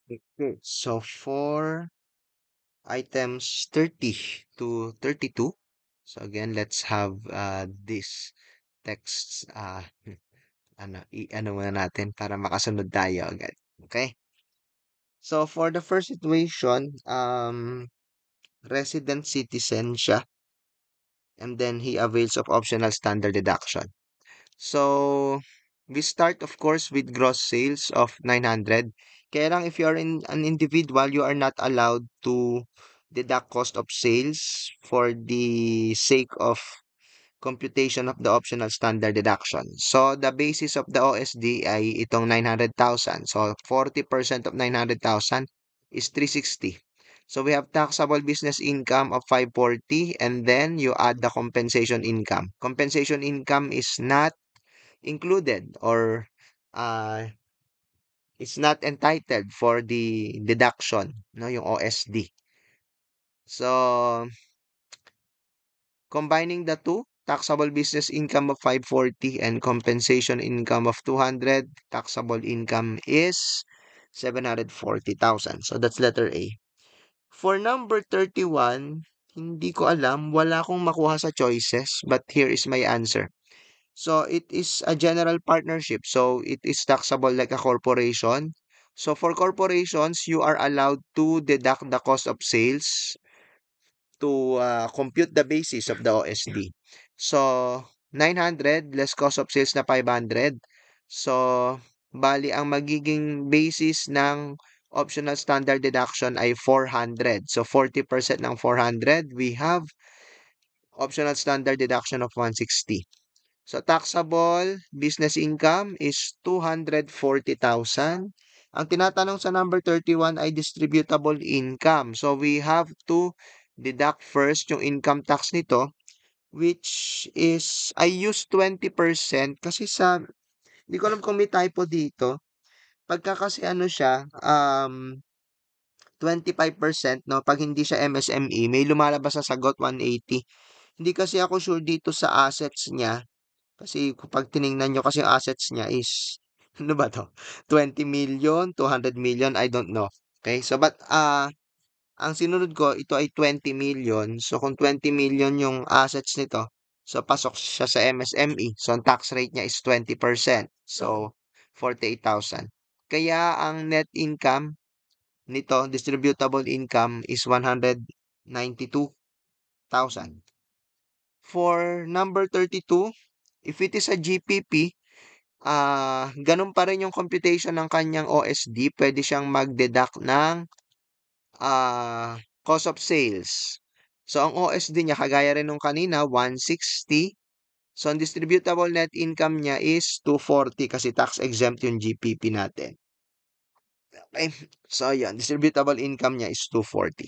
Okay. So for items 30 to 32. So again, let's have this text ano muna natin para makasunod tayo agad. Okay? So for the first situation, resident citizen siya and then he avails of optional standard deduction. So we start of course with gross sales of 900. Kaya lang if you are an individual, you are not allowed to deduct cost of sales for the sake of computation of the optional standard deduction. So the basis of the OSD ay itong 900,000. So 40% of 900,000 is 360. So we have taxable business income of 540 and then you add the compensation income. Compensation income is not included or uh, it's not entitled for the deduction, no, yung OSD. So combining the two, taxable business income of 540 and compensation income of 200, taxable income is 740,000. So that's letter A. For number 31, hindi ko alam, wala akong makuha sa choices, but here is my answer. So it is a general partnership. So it is taxable like a corporation. So for corporations, you are allowed to deduct the cost of sales to compute the basis of the OSD. So 900 less cost of sales na 500. So bali ang magiging basis ng optional standard deduction ay 400. So 40% ng 400, we have optional standard deduction of 160. So taxable business income is 240,000. Ang tinatanong sa number 31 ay distributable income. So we have to deduct first yung income tax nito, which is I use 20% kasi hindi ko alam kung may typo dito. Pagka kasi ano siya, 25%, no, pag hindi siya MSME, may lumalabas sa sagot 180. Hindi kasi ako sure dito sa assets niya. Kasi kapag tiningnan nyo kasi yung assets niya is, ano ba to? 20 million, 200 million, I don't know. Okay, so but ang sinunod ko, ito ay 20 million. So kung 20 million yung assets nito, so pasok siya sa MSME. So ang tax rate niya is 20%. So 48,000. Kaya ang net income nito, distributable income is 192,000. For number 32, if it is a GPP, ganun pa rin yung computation ng kanyang OSD. Pwede siyang mag-deduct ng cost of sales. So, ang OSD niya, kagaya rin nung kanina, 160. So, ang distributable net income niya is 240 kasi tax exempt yung GPP natin. Okay. So, yan. Distributable income niya is 240.